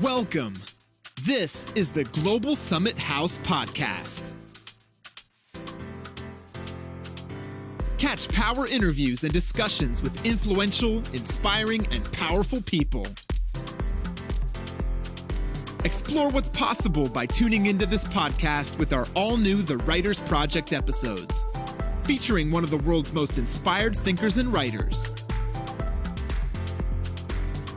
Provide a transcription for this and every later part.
Welcome. This is the Global Summit House podcast. Catch power interviews and discussions with influential, inspiring, and powerful people. Explore what's possible by tuning into this podcast with our all-new The Writers Project episodes, featuring one of the world's most inspired thinkers and writers.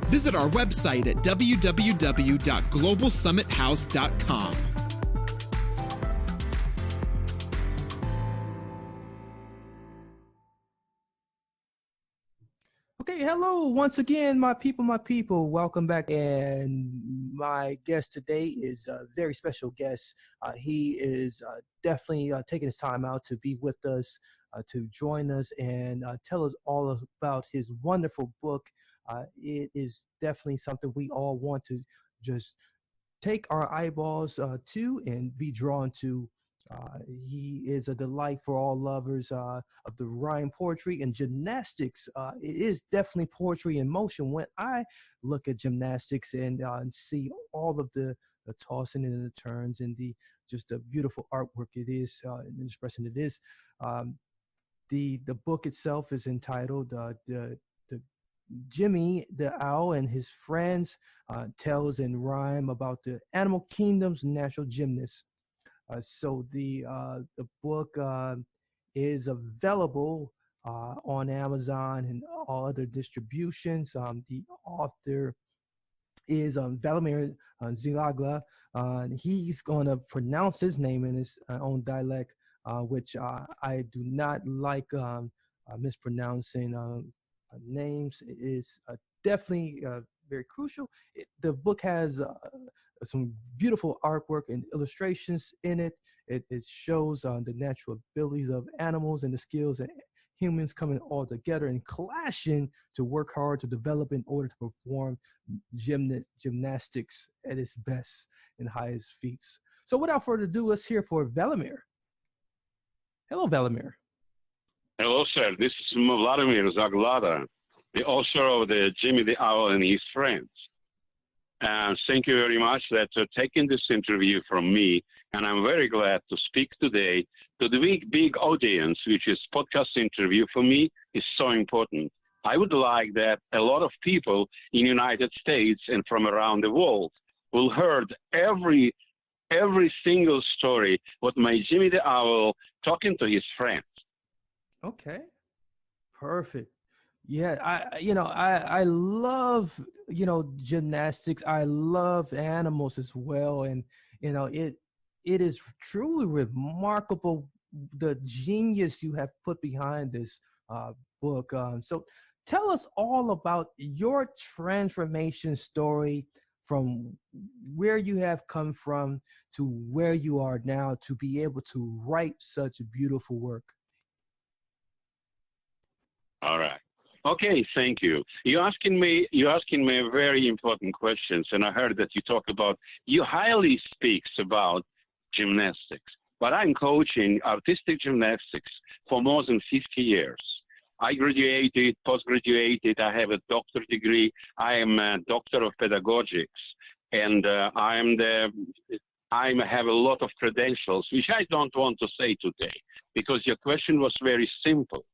Visit our website at www.globalsummithouse.com. Okay, hello once again, my people. Welcome back. And my guest today is a very special guest. He is definitely taking his time out to be with us, to join us and tell us all about his wonderful book. It is definitely something we all want to just take our eyeballs to and be drawn to. He is a delight for all lovers of the rhyme poetry and gymnastics. It is definitely poetry in motion when I look at gymnastics and see all of the tossing and the turns and the beautiful artwork it is and expressing it is. The book itself is entitled the Gymmy the Owl and His Friends, Tells in Rhyme about the Animal Kingdom's Natural Gymnasts. So the book is available on Amazon and all other distributions. The author is Vladimir Zaglada. He's going to pronounce his name in his own dialect, which I do not like mispronouncing names. It is definitely very crucial. The book has some beautiful artwork and illustrations in it. It shows the natural abilities of animals and the skills that humans coming all together and clashing to work hard to develop in order to perform gymnastics at its best and highest feats. So without further ado, let's hear for Vladimir. Hello, Vladimir. Hello, sir. This is Vladimir Zaglada, the author of the Gymmy the Owl and His Friends. Thank you very much for taking this interview from me, and I'm very glad to speak today to the big audience, which is podcast interview for me is so important. I would like that a lot of people in the United States and from around the world will heard every single story what my Gymmy the Owl talking to his friends. Okay, perfect. Yeah, I love, gymnastics. I love animals as well. And, it is truly remarkable, the genius you have put behind this book. So tell us all about your transformation story from where you have come from to where you are now to be able to write such beautiful work. All right. Okay, thank you. You're asking me very important questions, and I heard that you highly speaks about gymnastics, but I'm coaching artistic gymnastics for more than 50 years. I graduated, post-graduated, I have a doctorate degree, I am a doctor of pedagogics, and I have a lot of credentials, which I don't want to say today, because your question was very simple.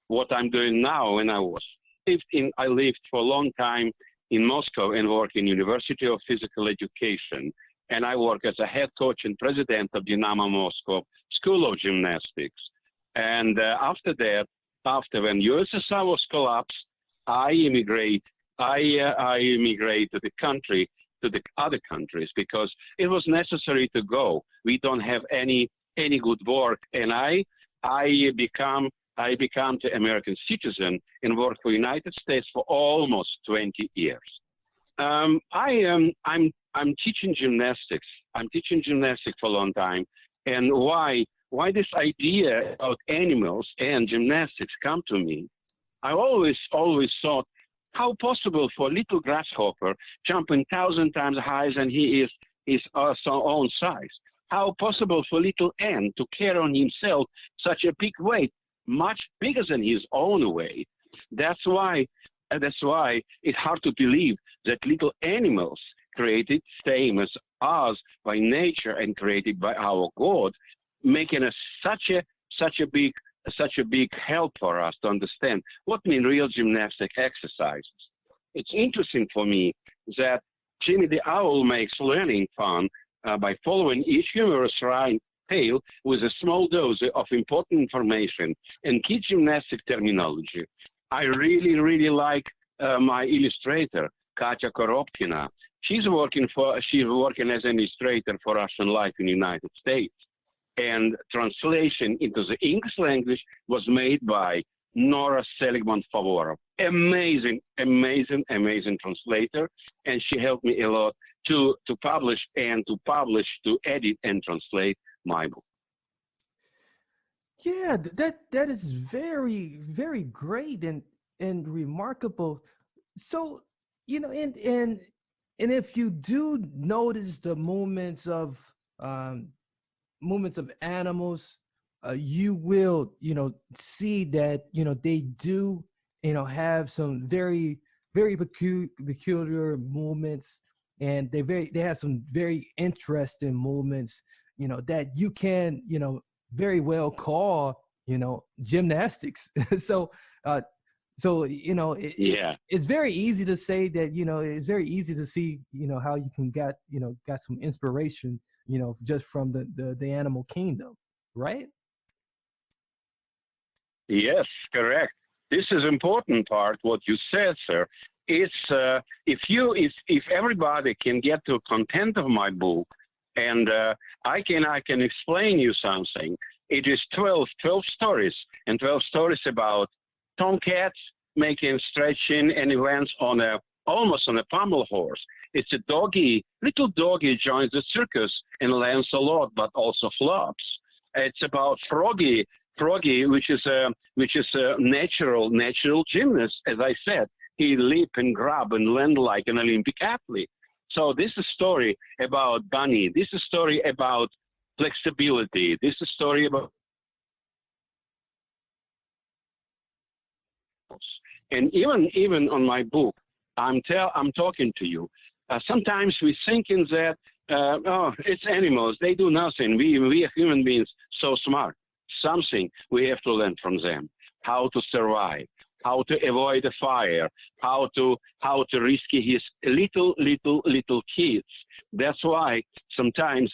What I'm doing now, and I lived for a long time in Moscow and worked in University of Physical Education, and I work as a head coach and president of Dynamo Moscow School of Gymnastics. And after when USSR was collapsed, I immigrate to the country, to the other countries, because it was necessary to go. We don't have any good work, and I become the American citizen and worked for United States for almost 20 years. I'm teaching gymnastics. I'm teaching gymnastics for a long time. And why this idea about animals and gymnastics come to me? I always thought, how possible for a little grasshopper jumping 1,000 times higher than he is his own size? How possible for little ant to carry on himself such a big weight, much bigger than his own weight? That's why it's hard to believe that little animals created same as us by nature and created by our God, making us such a big help for us to understand what mean real gymnastic exercises. It's interesting for me that Gymmy the Owl makes learning fun by following each humorous rhyme tale with a small dose of important information and key gymnastic terminology. I really, really like my illustrator, Katya Koropkina. She's working as an illustrator for Russian Life in the United States. And translation into the English language was made by Nora Seligman-Favorov. Amazing, amazing, amazing translator. And she helped me a lot to publish, to edit and translate my book. Yeah, that is very, very great and remarkable. So, and if you do notice the movements of animals, you will, see that, they do, have some very, very peculiar movements, and they have some very interesting movements, that you can, very well call, gymnastics. So, it's very easy to say that, it's very easy to see, how you can got some inspiration, just from the animal kingdom, right? Yes, correct. This is important part, what you said, sir. It's if everybody can get to content of my book, and I can explain you something. It is 12 stories, and 12 stories about tomcats making stretching and events almost on a pommel horse. It's a little doggy joins the circus and learns a lot, but also flops. It's about Froggy, which is a natural gymnast. As I said, he leap and grab and land like an Olympic athlete. So this is a story about Bunny. This is a story about flexibility. This is a story about, and even on my book, I'm talking to you. Sometimes we're thinking that it's animals, they do nothing. We are human beings, so smart. Something we have to learn from them: how to survive, how to avoid a fire, how to rescue his little kids. That's why sometimes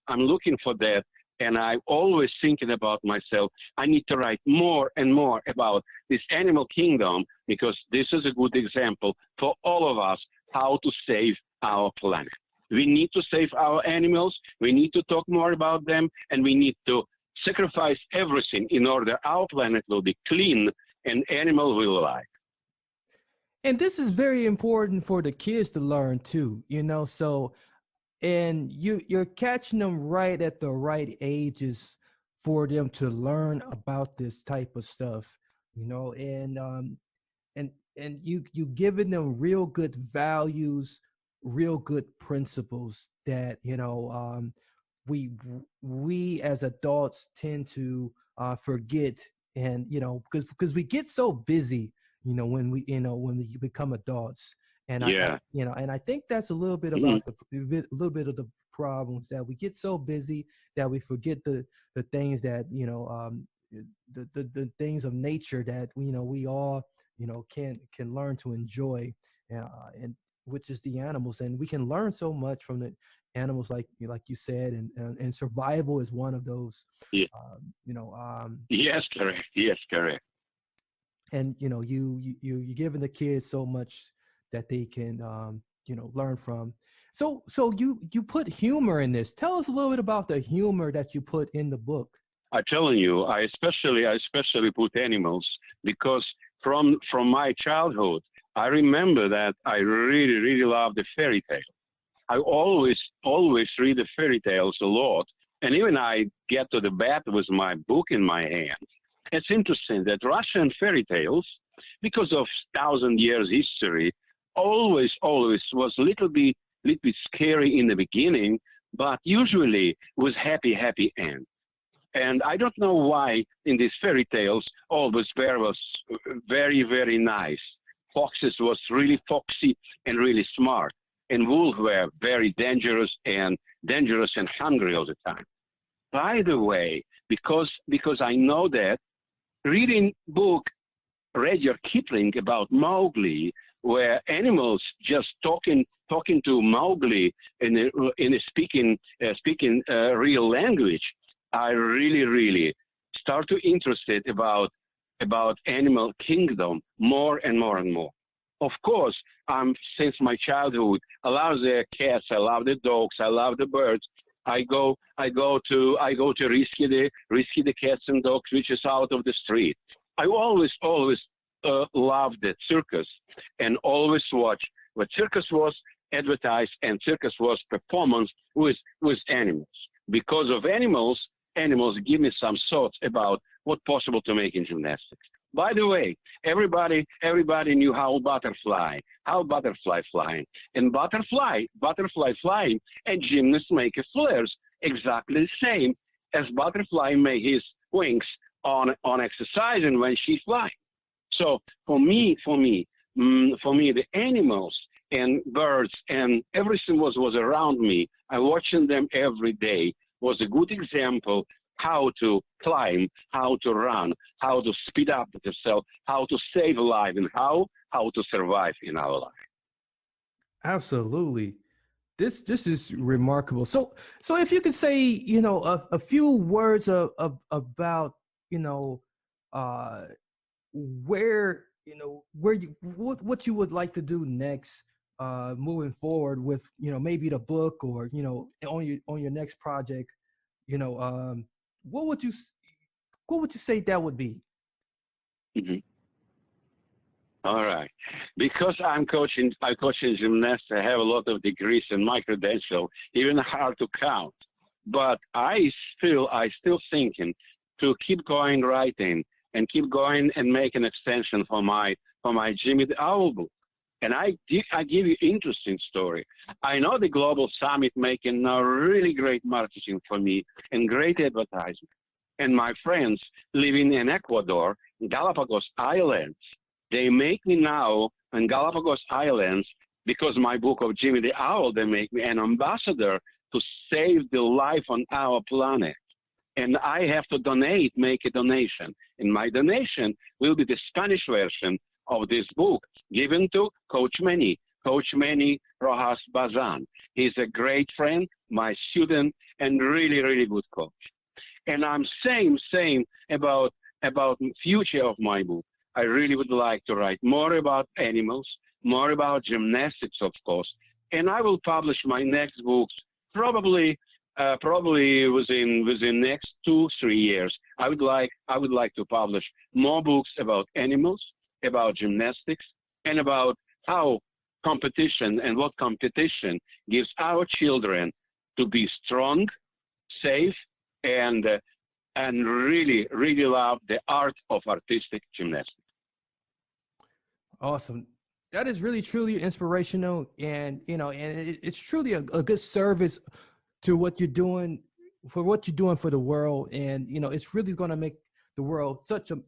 I'm looking for that, and I'm always thinking about myself. I need to write more and more about this animal kingdom, because this is a good example for all of us how to save our planet. We need to save our animals. We need to talk more about them, and we need to sacrifice everything in order our planet will be clean and animal will alive. And this is very important for the kids to learn too, so, and you're catching them right at the right ages for them to learn about this type of stuff, and you giving them real good values, real good principles that, we as adults tend to forget. And, because we get so busy, when we become adults. And and I think that's a little bit about a little bit of the problems, that we get so busy that we forget the things that, the things of nature that we all can learn to enjoy, and which is the animals. And we can learn so much from the animals, like you said, and survival is one of those. Yes, correct. Yes, correct. And you're giving the kids so much that they can learn from. So you put humor in this. Tell us a little bit about the humor that you put in the book. I'm telling you, I especially put animals, because from my childhood, I remember that I really, really love the fairy tale. I always read the fairy tales a lot, and even I get to the bed with my book in my hand. It's interesting that Russian fairy tales, because of 1,000 years history, always was a little bit scary in the beginning, but usually with happy end. And I don't know why in these fairy tales always bear was very, very nice. Foxes was really foxy and really smart. and wolves were very dangerous and hungry all the time. By the way, because I know that, reading book Rudyard Kipling about Mowgli, where animals just talking to Mowgli in a speaking real language, I really start to interested about animal kingdom more and more and more. Of course, since my childhood, I love the cats, I love the dogs, I love the birds. I go to rescue the cats and dogs which is out of the street. I always loved the circus and always watch what circus was advertised and circus was performance with animals. Because of animals give me some thoughts about what possible to make in gymnastics. By the way, everybody knew how butterfly flying, and butterfly flying, and gymnasts make flares exactly the same as butterfly make his wings on exercise and when she flies. So for me, the animals and birds and everything was around me. I watching them every day was a good example how to climb, how to run, how to speed up yourself, how to save a life, and how to survive in our life. Absolutely. This is remarkable. So if you could say, you know, a few words about, you know, where you what you would like to do next, moving forward with, you know, maybe the book or, you know, on your next project, you know, what would you say that would be? Mm-hmm. All right. Because I'm coaching gymnasts, I have a lot of degrees in my credential, even hard to count. But I still thinking to keep going writing and keep going and make an extension for my Gymmy the Owl book. And I give you interesting story. I know the Global Summit making now really great marketing for me and great advertising. And my friends living in Ecuador, Galapagos Islands, they make me now in Galapagos Islands, because my book of Gymmy the Owl, they make me an ambassador to save the life on our planet. And I have to make a donation. And my donation will be the Spanish version of this book given to Coach Manny Rojas Bazan. He's a great friend, my student, and really good coach. And I'm saying about the future of my book. I really would like to write more about animals, more about gymnastics, of course. And I will publish my next books probably within next 2-3 years. I would like to publish more books about animals, about gymnastics, and about how competition and what competition gives our children to be strong, safe, and really love the art of artistic gymnastics. Awesome. That is really truly inspirational, and you know, and it's truly a good service to what you're doing for the world, and you know, it's really going to make the world such a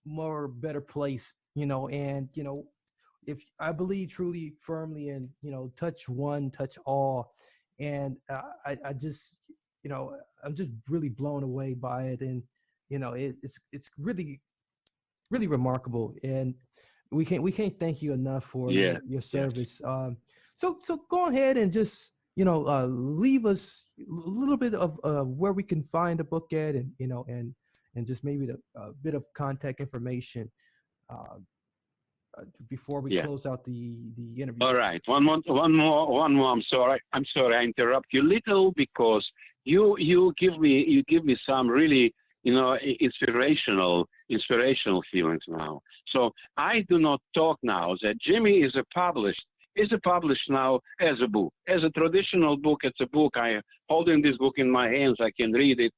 more better place, you know. And you know, if I believe truly firmly in, you know, touch one, touch all, and I just, you know, I'm just really blown away by it, and you know, it's really remarkable, and we can't thank you enough for your service. So go ahead and just, you know, leave us a little bit of where we can find the book at, and you know, and just maybe a bit of contact information before we close out the interview. All right, one more. I'm sorry I interrupt you little, because you give me some really, you know, inspirational feelings now. So I do not talk now that Gymmy is published now as a book, as a traditional book. It's a book. I holding this book in my hands. I can read it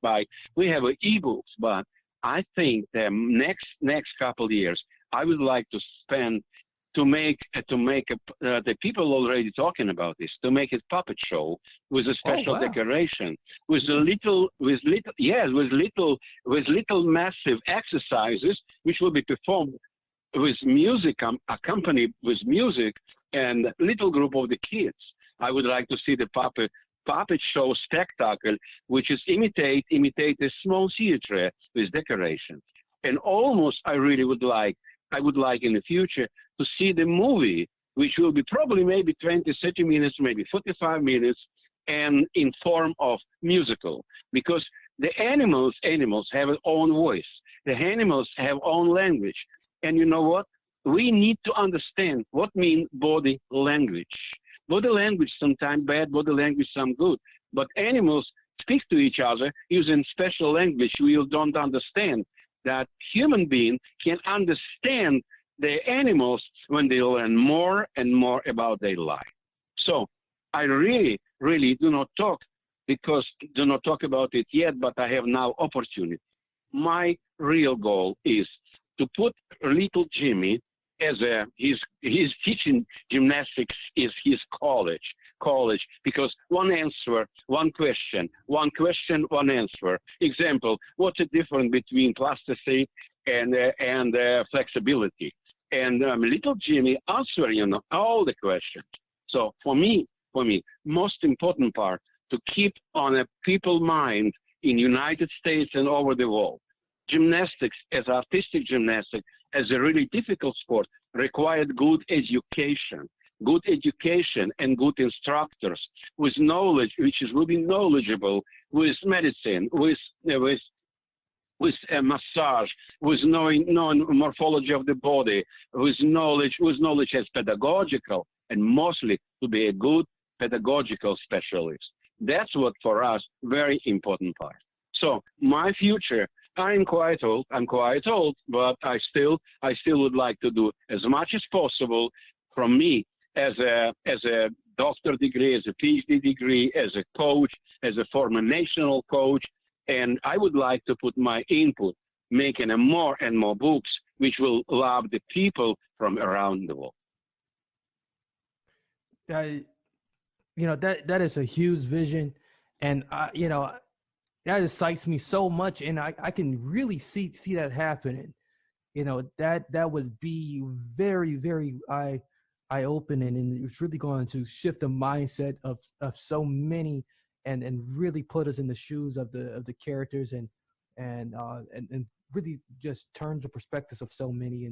we have ebooks, but I think the next couple of years I would like to spend to make the people already talking about this, to make a puppet show with a special decoration, with little massive exercises which will be performed with music, accompanied with music, and little group of the kids. I would like to see the puppet show spectacle, which is imitate a small theater with decorations. And almost I would like in the future to see the movie, which will be probably maybe 20, 30 minutes, maybe 45 minutes, and in form of musical. Because the animals have their own voice. The animals have own language. And you know what? We need to understand what means body language. Body language sometimes bad, body language some good. But animals speak to each other using special language we don't understand. That human being can understand the animals when they learn more and more about their life. So I really, really do not talk about it yet, but I have now opportunity. My real goal is to put little Gymmy as he's teaching gymnastics is his college, because one answer, one question, one answer. Example, what's the difference between plasticity and flexibility? And little Gymmy answer, all the questions. So for me, most important part to keep on a people mind in United States and over the world. Gymnastics as artistic gymnastics as a really difficult sport required good education and good instructors with knowledge, will be knowledgeable with medicine, with massage, with knowing morphology of the body, with knowledge as pedagogical, and mostly to be a good pedagogical specialist. That's what for us very important part. So my future, I'm quite old, but I still would like to do as much as possible from me as a doctor degree, as a PhD degree, as a coach, as a former national coach, and I would like to put my input, making more and more books which will love the people from around the world. That is a huge vision, and that excites me so much, and I can really see that happening. That would be very, very eye-opening, and it's really going to shift the mindset of so many, and really put us in the shoes of the characters, and really just turn the perspectives of so many,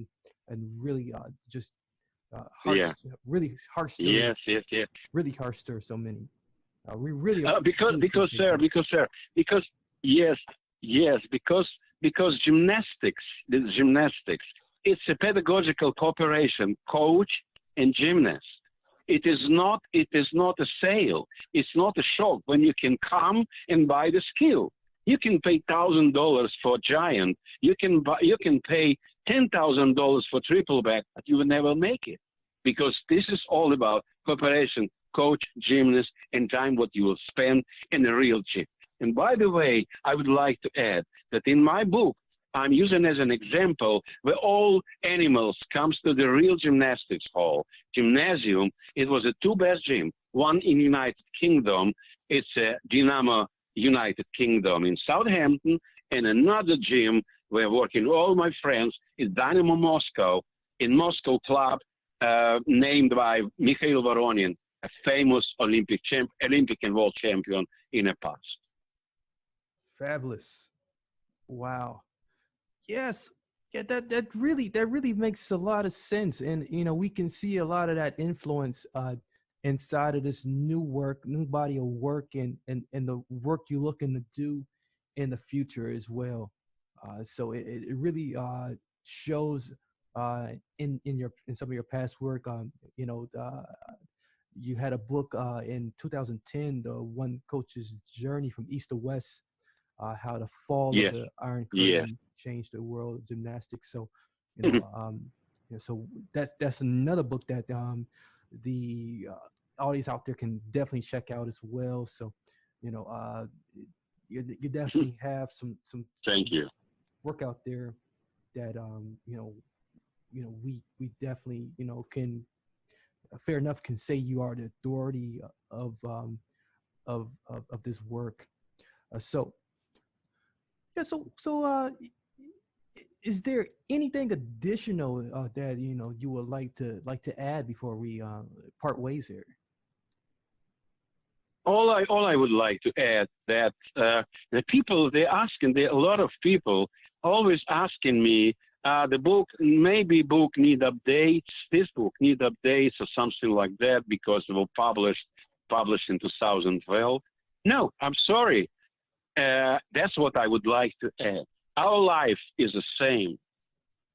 and really just really heart stir. Yes. Really heart stir so many. We really because gymnastics, it's a pedagogical cooperation, coach and gymnast. It is not a sale. It's not a shop when you can come and buy the skill. You can pay $1,000 for giant. You can pay $10,000 for triple back, but you will never make it, because this is all about cooperation, coach, gymnast, and time what you will spend in a real gym. And by the way, I would like to add that in my book, I'm using as an example where all animals comes to the real gymnastics hall, gymnasium. It was a two best gym, one in United Kingdom. It's a Dynamo United Kingdom in Southampton, and another gym where working all my friends is Dynamo Moscow in Moscow club, named by Mikhail Voronin, a famous Olympic and world champion in the past. Fabulous. Wow. Yes. Yeah, that really makes a lot of sense. And we can see a lot of that influence inside of this new body of work, and the work you're looking to do in the future as well. So it really shows in some of your past work. You had a book in 2010, the One Coach's Journey from East to West, how the fall of the Iron Curtain changed the world of gymnastics. So, so that's another book that the audience out there can definitely check out as well. So, you definitely have some Thank you. work out there that we definitely can fair enough can say you are the authority of this work. So is there anything additional that you would like to add before we part ways here? all I would like to add that the people a lot of people always asking me the book need updates, this book need updates or something like that because it was published in 2012. No, I'm sorry. That's what I would like to add. Our life is the same.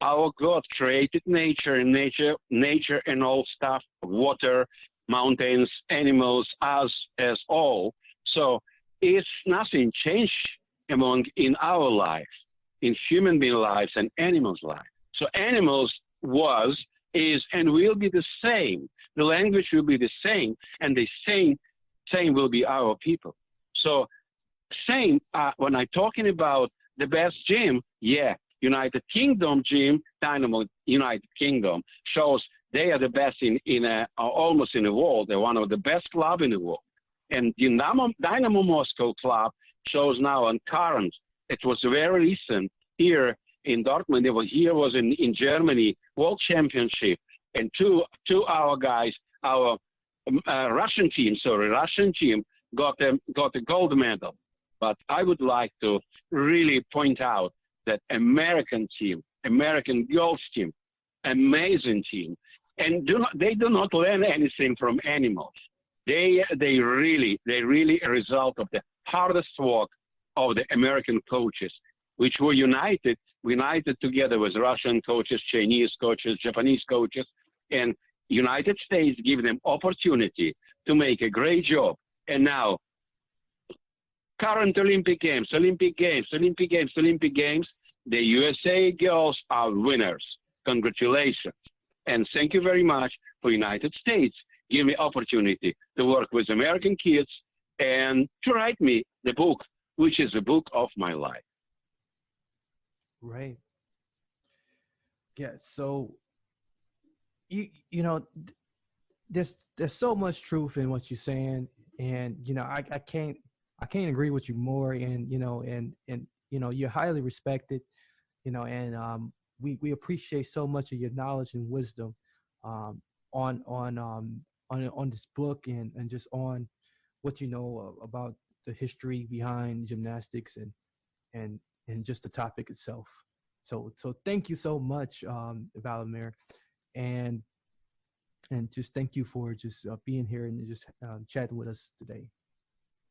Our God created nature and all stuff, water, mountains, animals, us as all. So it's nothing changed in our life, in human being lives and animals' lives. So animals is, and will be the same. The language will be the same, and the same will be our people. So same, when I'm talking about the best gym, United Kingdom gym, Dynamo United Kingdom, shows they are the best almost in the world. They're one of the best clubs in the world. And Dynamo Moscow club shows now on current. It was very recent here in Dortmund. Here was in Germany World Championship, and two our guys, our Russian team got a gold medal. But I would like to really point out that American girls team, amazing team, and they do not learn anything from animals. They really a result of the hardest work of the American coaches, which were united together with Russian coaches, Chinese coaches, Japanese coaches, and United States give them opportunity to make a great job. And now, current Olympic Games, the USA girls are winners. Congratulations. And thank you very much for United States. Give me opportunity to work with American kids and to write me the book, which is the book of my life. Right. Yeah. So, there's so much truth in what you're saying, and I can't agree with you more. And you're highly respected, and we appreciate so much of your knowledge and wisdom on this book and just on what you know about the history behind gymnastics and just the topic itself. So thank you so much, Vladimir, and just thank you for just being here and just chatting with us today.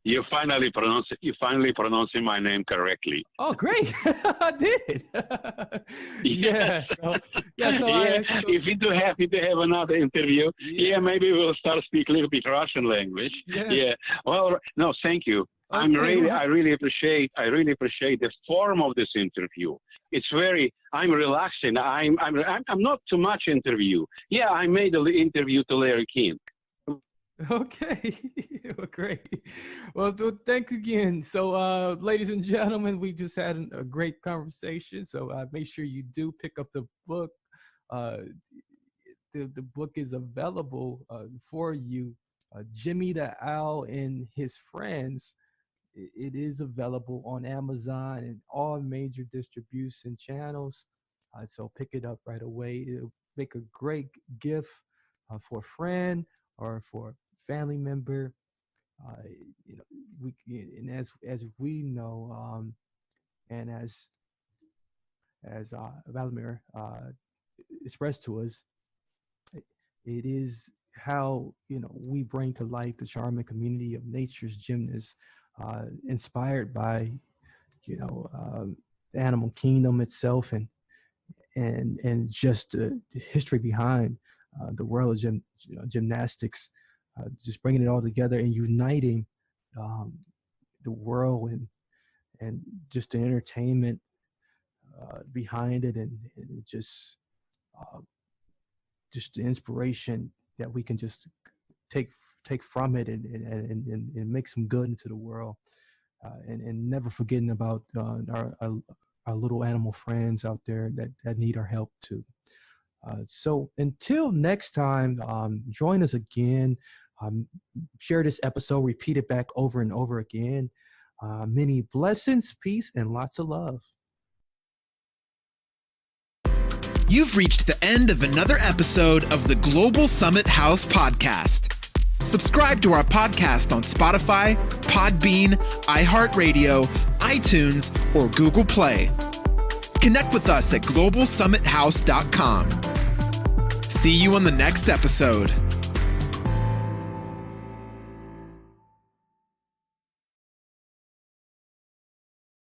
You finally pronouncing my name correctly. Oh, great! I did. Yes. If we do have another interview, maybe we'll start speaking a little bit Russian language. Yes. Yeah. Well, no, thank you. Okay, I really appreciate the form of this interview. It's I'm relaxing. I'm not too much interview. Yeah, I made an interview to Larry King. Okay. Well, great. Well, thanks again. So, ladies and gentlemen, we just had a great conversation. So make sure you do pick up the book. The book is available for you. Gymmy the Owl and His Friends. It is available on Amazon and all major distribution channels. So pick it up right away. It'll make a great gift for a friend or for family member. And as we know, and as Vladimir expressed to us, it is how we bring to life the charming community of nature's gymnasts, inspired by the animal kingdom itself and just the history behind the world of gymnastics. Just bringing it all together and uniting the world and just the entertainment behind it, and just the inspiration that we can just take from it and make some good into the world, and never forgetting about our little animal friends out there that need our help too. So until next time, join us again. Share this episode, repeat it back over and over again. Many blessings, peace, and lots of love. You've reached the end of another episode of the Global Summit House podcast. Subscribe to our podcast on Spotify, Podbean, iHeartRadio, iTunes, or Google Play. Connect with us at globalsummithouse.com. See you on the next episode.